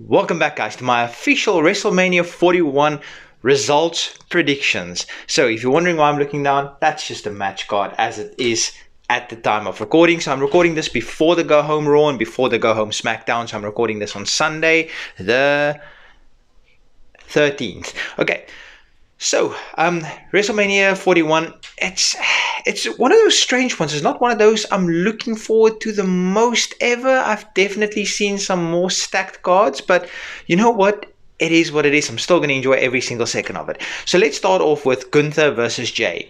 Welcome back, guys, to my official WrestleMania 41 results predictions. So if you're wondering why I'm looking down, that's just a match card as it is at the time of recording. So I'm recording this before the Go Home Raw and before the Go Home SmackDown. So I'm recording this on Sunday, the 13th. Okay. So, WrestleMania 41, it's one of those strange ones. It's not one of those I'm looking forward to the most ever. I've definitely seen some more stacked cards, but you know what? It is what it is. I'm still going to enjoy every single second of it. So let's start off with Gunther versus Jey.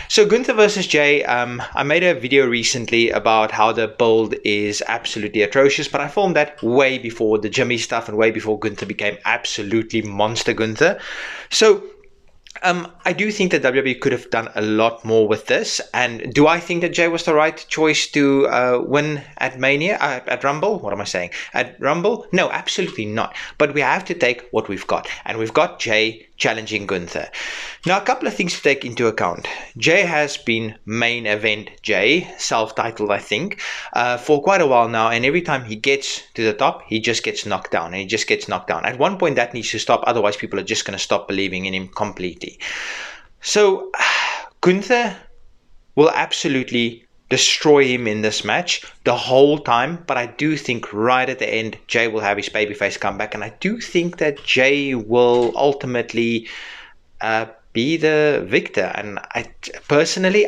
So Gunther versus Jey, I made a video recently about how the build is absolutely atrocious, but I filmed that way before the Jimmy stuff and way before Gunther became absolutely monster Gunther. So I do think that WWE could have done a lot more with this. And do I think that Jey was the right choice to win at Mania, at Rumble? What am I saying? At Rumble? No, absolutely not. But we have to take what we've got. And we've got Jey challenging Gunther. Now, a couple of things to take into account. Jey has been main event Jey, self-titled, I think, for quite a while now. And every time he gets to the top, he just gets knocked down. And he just gets knocked down. At one point, that needs to stop. Otherwise, people are just going to stop believing in him completely. So, Gunther will absolutely destroy him in this match the whole time, but I do think right at the end Jey will have his babyface comeback, and I do think that Jey will ultimately be the victor. And I personally,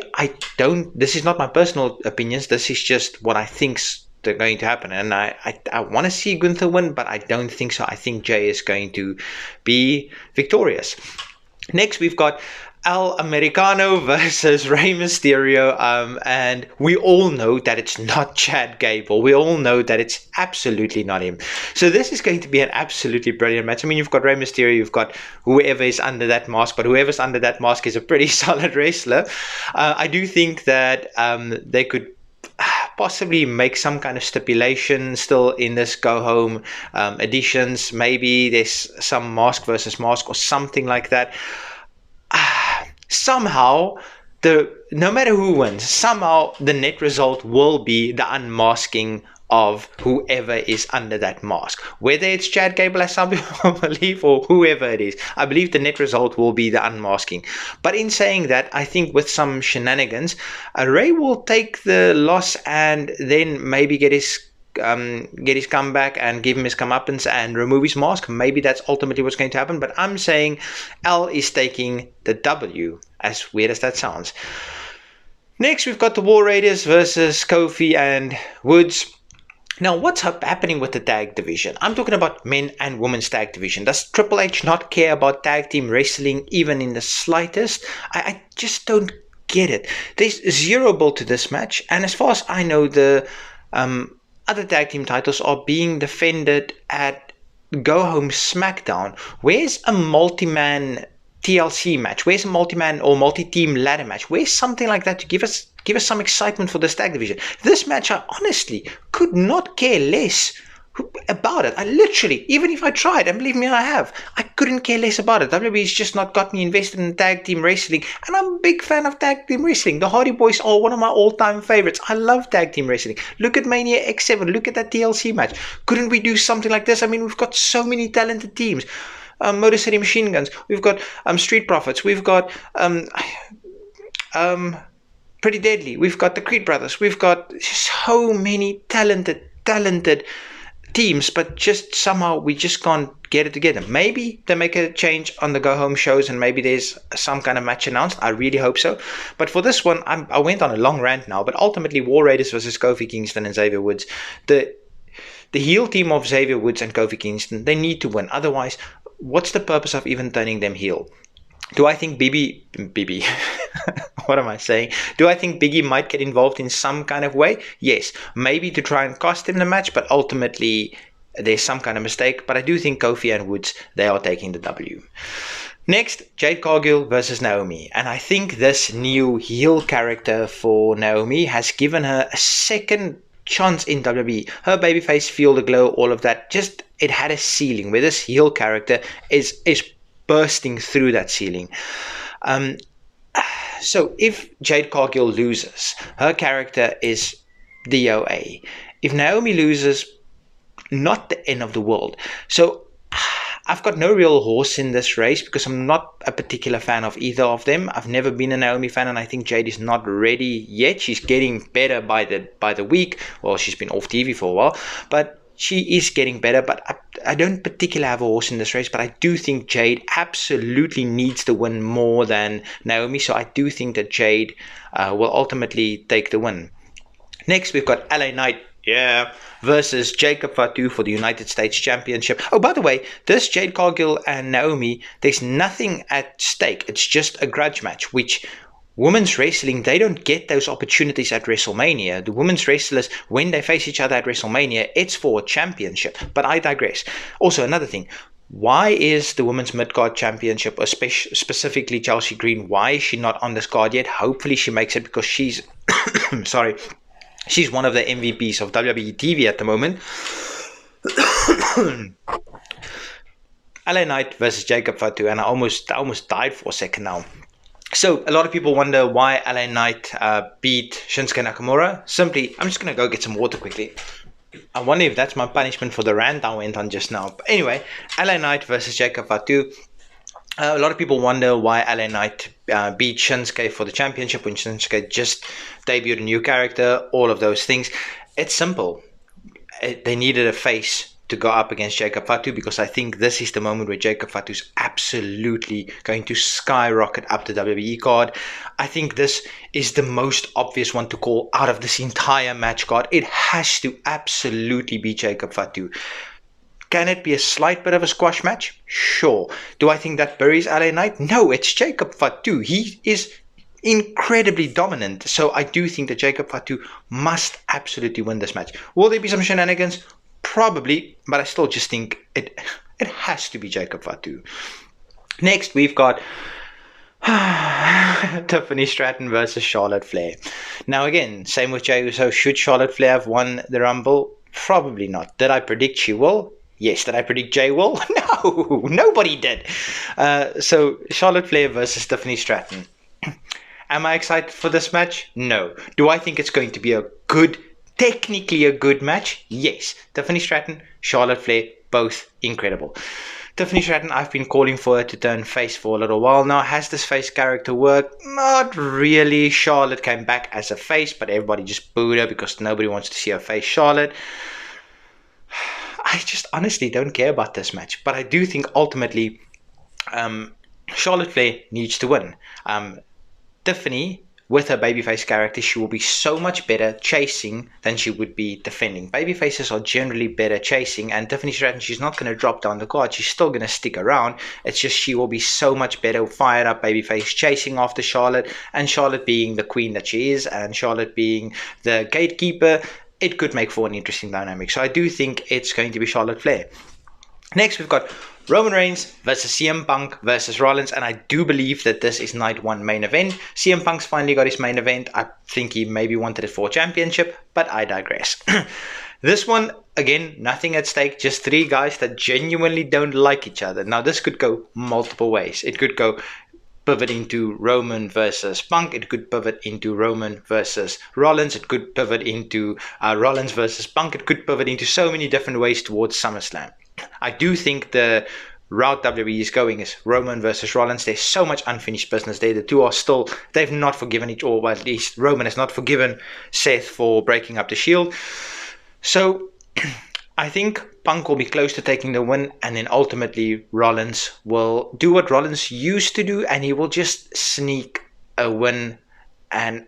this is not my personal opinions, this is just what I think's going to happen, and I want to see Gunther win, but I don't think so. I think Jey is going to be victorious. Next, we've got Americano versus Rey Mysterio, and we all know that it's not Chad Gable. We all know that it's absolutely not him. So this is going to be an absolutely brilliant match. I mean, you've got Rey Mysterio, you've got whoever is under that mask, but whoever's under that mask is a pretty solid wrestler. I do think that they could possibly make some kind of stipulation still in this go home editions. Maybe there's some mask versus mask or something like that. Somehow, no matter who wins, somehow the net result will be the unmasking of whoever is under that mask. Whether it's Chad Gable, as some people believe, or whoever it is, I believe the net result will be the unmasking. But in saying that, I think with some shenanigans, Rey will take the loss and then maybe get his comeback and give him his comeuppance and remove his mask. Maybe that's ultimately what's going to happen, but I'm saying L is taking the W, as weird as that sounds. Next, we've got the War Raiders versus Kofi and Woods. Now, what's happening with the tag division? I'm talking about men and women's tag division. Does Triple H not care about tag team wrestling even in the slightest? I just don't get it. There's zero build to this match, and as far as I know, the other tag team titles are being defended at Go Home SmackDown. Where's a multi-man TLC match? Where's a multi-man or multi-team ladder match? Where's something like that to give us some excitement for this tag division? This match, I honestly could not care less about it. I literally, even if I tried, and believe me, I have, I couldn't care less about it. WWE's just not got me invested in tag team wrestling, and I'm a big fan of tag team wrestling. The Hardy Boys are one of my all-time favorites. I love tag team wrestling. Look at Mania X7, look at that TLC match. Couldn't we do something like this? I mean, we've got so many talented teams. Motor City Machine Guns, we've got Street Profits, we've got Pretty Deadly, we've got the Creed Brothers, we've got so many talented teams, but just somehow we just can't get it together. Maybe they make a change on the go home shows and maybe there's some kind of match announced. I really hope so. But for this one, I went on a long rant now, but ultimately War Raiders versus Kofi Kingston and Xavier Woods. The heel team of Xavier Woods and Kofi Kingston, they need to win. Otherwise, what's the purpose of even turning them heel? Do I think BB what am I saying? Do I think Biggie might get involved in some kind of way? Yes. Maybe to try and cost him the match, but ultimately there's some kind of mistake. But I do think Kofi and Woods, they are taking the W. Next, Jade Cargill versus Naomi. And I think this new heel character for Naomi has given her a second chance in WWE. Her babyface, Feel the Glow, all of that, just it had a ceiling where this heel character is bursting through that ceiling. So if Jade Cargill loses, her character is DOA. If Naomi loses, not the end of the world. So I've got no real horse in this race because I'm not a particular fan of either of them. I've never been a Naomi fan, and I think Jade is not ready yet. She's getting better by the week. Well, she's been off TV for a while, but she is getting better. But I don't particularly have a horse in this race, but I do think Jade absolutely needs to win more than Naomi. So I do think that Jade will ultimately take the win. Next, we've got LA Knight. Yeah, versus Jacob Fatu for the United States Championship. Oh, by the way, this Jade, Cargill and Naomi, there's nothing at stake. It's just a grudge match, which women's wrestling, they don't get those opportunities at WrestleMania. The women's wrestlers, when they face each other at WrestleMania, it's for a championship. But I digress. Also, another thing. Why is the Women's Mid-Card Championship, specifically Chelsea Green, why is she not on this card yet? Hopefully she makes it because she's... sorry. She's one of the MVPs of WWE TV at the moment. LA Knight versus Jacob Fatu, and I almost died for a second now. So a lot of people wonder why LA Knight beat Shinsuke Nakamura. Simply, I'm just going to go get some water quickly. I wonder if that's my punishment for the rant I went on just now. But anyway, LA Knight versus Jacob Fatu. A lot of people wonder why LA Knight beat Shinsuke for the championship when Shinsuke just debuted a new character, all of those things. It's simple. They needed a face to go up against Jacob Fatu because I think this is the moment where Jacob Fatu is absolutely going to skyrocket up the WWE card. I think this is the most obvious one to call out of this entire match card. It has to absolutely be Jacob Fatu. Can it be a slight bit of a squash match? Sure. Do I think that buries LA Knight? No, it's Jacob Fatu. He is incredibly dominant. So I do think that Jacob Fatu must absolutely win this match. Will there be some shenanigans? Probably, but I still just think it has to be Jacob Fatu. Next, we've got Tiffany Stratton versus Charlotte Flair. Now again, same with Jey Uso. Should Charlotte Flair have won the Rumble? Probably not. Did I predict she will? Yes. Did I predict Jey will? No, nobody did. So Charlotte Flair versus Tiffany Stratton. Am I excited for this match? No. Do I think it's going to be technically a good match? Yes. Tiffany Stratton, Charlotte Flair, both incredible. Tiffany Stratton, I've been calling for her to turn face for a little while now. Has this face character worked? Not really. Charlotte came back as a face, but everybody just booed her because nobody wants to see her face Charlotte. I just honestly don't care about this match, but I do think ultimately Charlotte Flair needs to win. Tiffany, with her babyface character, she will be so much better chasing than she would be defending. Babyfaces are generally better chasing, and Tiffany Stratton, she's not going to drop down the card. She's still going to stick around. It's just she will be so much better fired up babyface chasing after Charlotte, and Charlotte being the queen that she is, and Charlotte being the gatekeeper, it could make for an interesting dynamic. So I do think it's going to be Charlotte Flair. Next, we've got Roman Reigns versus CM Punk versus Rollins, and I do believe that this is night one main event. CM Punk's finally got his main event. I think he maybe wanted it for a championship, but I digress. This one, again, nothing at stake, just three guys that genuinely don't like each other. Now, this could go multiple ways. It could go pivot into Roman versus Punk. It could pivot into Roman versus Rollins. It could pivot into Rollins versus Punk. It could pivot into so many different ways towards SummerSlam. I do think the route WWE is going is Roman versus Rollins. There's so much unfinished business there. The two are still, they've not forgiven each other, or at least Roman has not forgiven Seth for breaking up the Shield. So I think Punk will be close to taking the win, and then ultimately Rollins will do what Rollins used to do, and he will just sneak a win. And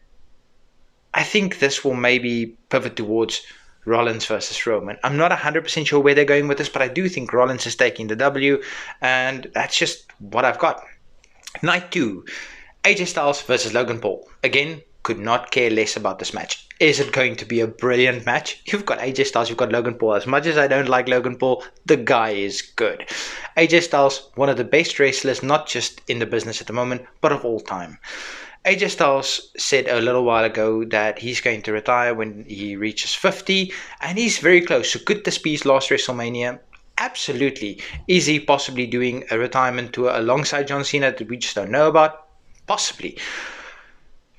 I think this will maybe pivot towards Rollins versus Roman. I'm not 100% sure where they're going with this, but I do think Rollins is taking the W, and that's just what I've got. Night 2, AJ Styles versus Logan Paul. Again, could not care less about this match. Is it going to be a brilliant match? You've got AJ Styles, you've got Logan Paul. As much as I don't like Logan Paul, the guy is good. AJ Styles, one of the best wrestlers, not just in the business at the moment, but of all time. AJ Styles said a little while ago that he's going to retire when he reaches 50, and he's very close. So could this be his last WrestleMania? Absolutely. Is he possibly doing a retirement tour alongside John Cena that we just don't know about? Possibly.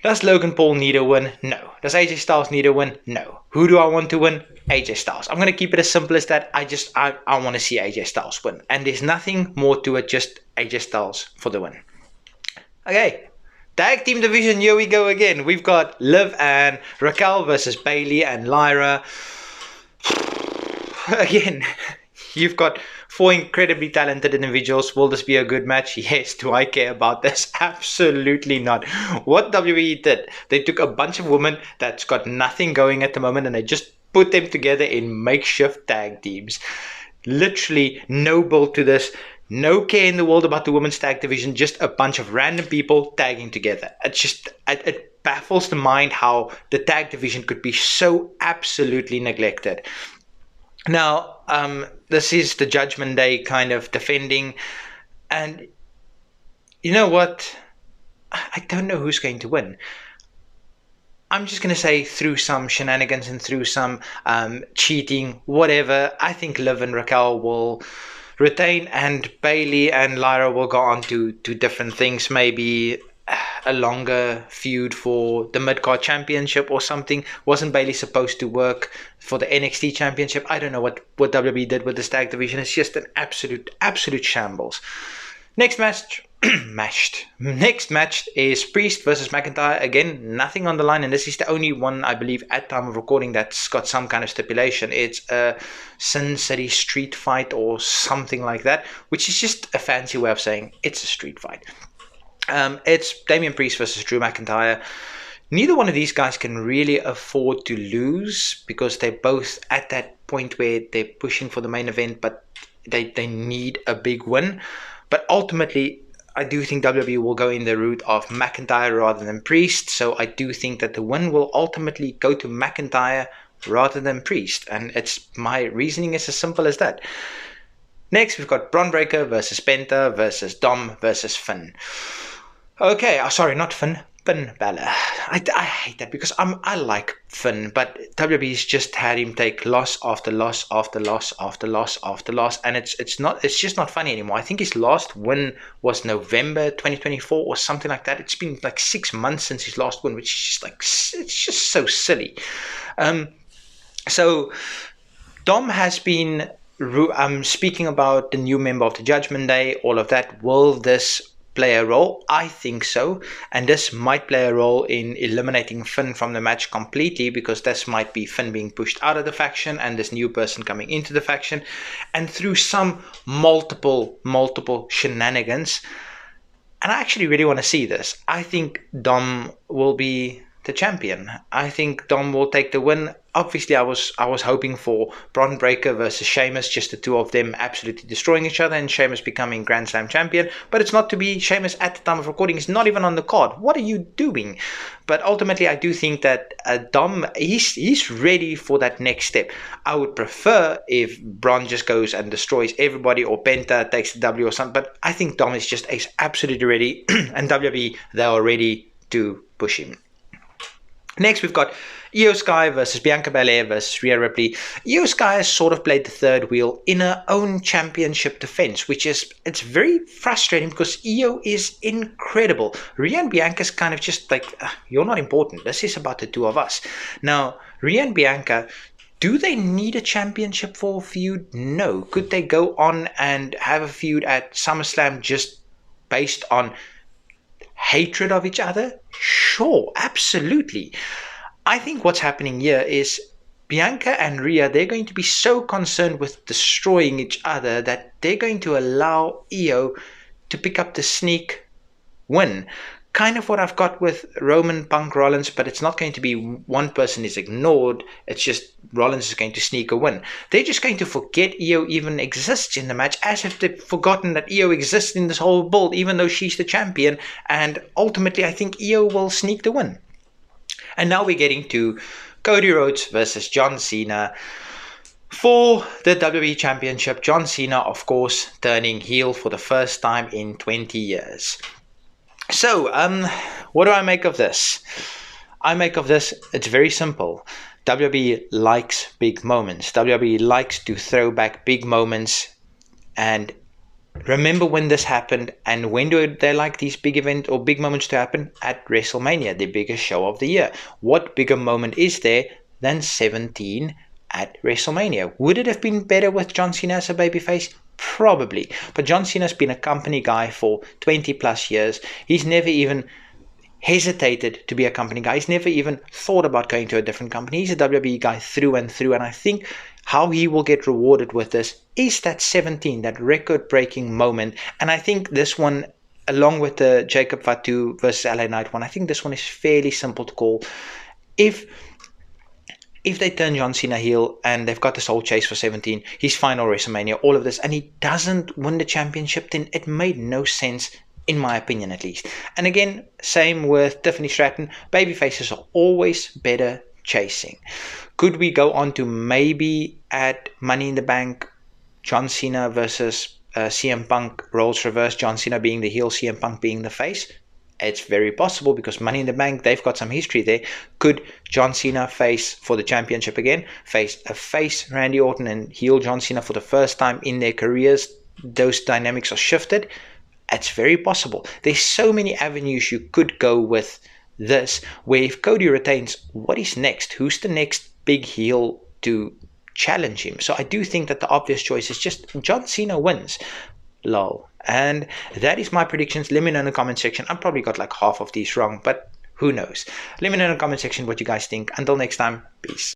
Does Logan Paul need a win? No. Does AJ Styles need a win? No. Who do I want to win? AJ Styles. I'm going to keep it as simple as that. I want to see AJ Styles win. And there's nothing more to it, just AJ Styles for the win. Okay. Tag team division, here we go again. We've got Liv and Raquel versus Bayley and Lyra. Again, you've got 4 incredibly talented individuals. Will this be a good match? Yes. Do I care about this? Absolutely not. What WWE did, they took a bunch of women that's got nothing going at the moment and they just put them together in makeshift tag teams. Literally no build to this. No care in the world about the women's tag division. Just a bunch of random people tagging together. It baffles the mind how the tag division could be so absolutely neglected. Now, this is the Judgment Day kind of defending, and you know what? I don't know who's going to win. I'm just going to say through some shenanigans and through some cheating, whatever, I think Liv and Raquel will retain, and Bayley and Lyra will go on to different things, maybe a longer feud for the mid-card championship or something. Wasn't Bayley supposed to work for the NXT championship? I don't know what WWE did with this tag division. It's just an absolute shambles. Next match Next match is Priest versus McIntyre. Again, nothing on the line, and this is the only one, I believe, at time of recording that's got some kind of stipulation. It's a Sin City street fight or something like that, which is just a fancy way of saying it's a street fight. It's Damian Priest versus Drew McIntyre. Neither one of these guys can really afford to lose because they're both at that point where they're pushing for the main event, but they need a big win. But ultimately, I do think WWE will go in the route of McIntyre rather than Priest. So I do think that the win will ultimately go to McIntyre rather than Priest. And my reasoning is as simple as that. Next, we've got Bron Breakker versus Penta versus Dom versus Finn. Okay, sorry, not Finn. Finn Balor. I hate that because I like Finn, but WWE's just had him take loss after loss after loss after loss after loss, and it's just not funny anymore. I think his last win was November 2024 or something like that. It's been like 6 months since his last win, which is just like it's just so silly. So Dom has been speaking about the new member of the Judgment Day, all of that. Will this play a role? I think so, and this might play a role in eliminating Finn from the match completely, because this might be Finn being pushed out of the faction and this new person coming into the faction, and through some multiple shenanigans. And I actually really want to see this. I think Dom will be the champion. I think Dom will take the win. Obviously, I was hoping for Bron Breakker versus Sheamus, just the two of them absolutely destroying each other and Sheamus becoming Grand Slam champion. But it's not to be. Sheamus at the time of recording is not even on the card. What are you doing? But ultimately, I do think that Dom, he's ready for that next step. I would prefer if Bron just goes and destroys everybody, or Penta takes the W or something. But I think Dom is absolutely ready, and WWE, they are ready to push him. Next, we've got Io Sky versus Bianca Belair versus Rhea Ripley. Io Sky has sort of played the third wheel in her own championship defense, it's very frustrating because Io is incredible. Rhea and Bianca's kind of just like, you're not important. This is about the two of us. Now, Rhea and Bianca, do they need a championship for a feud? No. Could they go on and have a feud at SummerSlam just based on hatred of each other? Sure, absolutely. I think what's happening here is Bianca and Rhea, they're going to be so concerned with destroying each other that they're going to allow Io to pick up the sneak win. Kind of what I've got with Roman, Punk, Rollins, but it's not going to be one person is ignored. It's just Rollins is going to sneak a win. They're just going to forget Io even exists in the match, as if they've forgotten that Io exists in this whole build, even though she's the champion. And ultimately, I think Io will sneak the win. And now we're getting to Cody Rhodes versus John Cena for the WWE Championship. John Cena, of course, turning heel for the first time in 20 years. So, what do I make of this? I make of this, it's very simple. WWE likes big moments. WWE likes to throw back big moments, and remember when this happened, and when do they like these big events or big moments to happen? At WrestleMania, the biggest show of the year. What bigger moment is there than 17 at WrestleMania? Would it have been better with John Cena as a babyface? Probably. But John Cena's been a company guy for 20 plus years. He's never even hesitated to be a company guy. He's never even thought about going to a different company. He's a WWE guy through and through, and I think how he will get rewarded with this is that 17, that record-breaking moment. And I think this one, along with the Jacob Fatu versus LA Knight one, I think this one is fairly simple to call. If they turn John Cena heel and they've got this whole chase for 17, his final WrestleMania, all of this, and he doesn't win the championship, then it made no sense, in my opinion at least. And again, same with Tiffany Stratton. Babyfaces are always better chasing. Could we go on to maybe at Money in the Bank, John Cena versus CM Punk, roles reversed, John Cena being the heel, CM Punk being the face? It's very possible because Money in the Bank, they've got some history there. Could John Cena face for the championship again, face Randy Orton, and heel John Cena for the first time in their careers? Those dynamics are shifted. It's very possible. There's so many avenues you could go with this, where if Cody retains, what is next? Who's the next big heel to challenge him? So I do think that the obvious choice is just John Cena wins. Lol. And that is my predictions. Let me know in the comment section. I probably got like half of these wrong, but who knows? Let me know in the comment section what you guys think. Until next time, peace.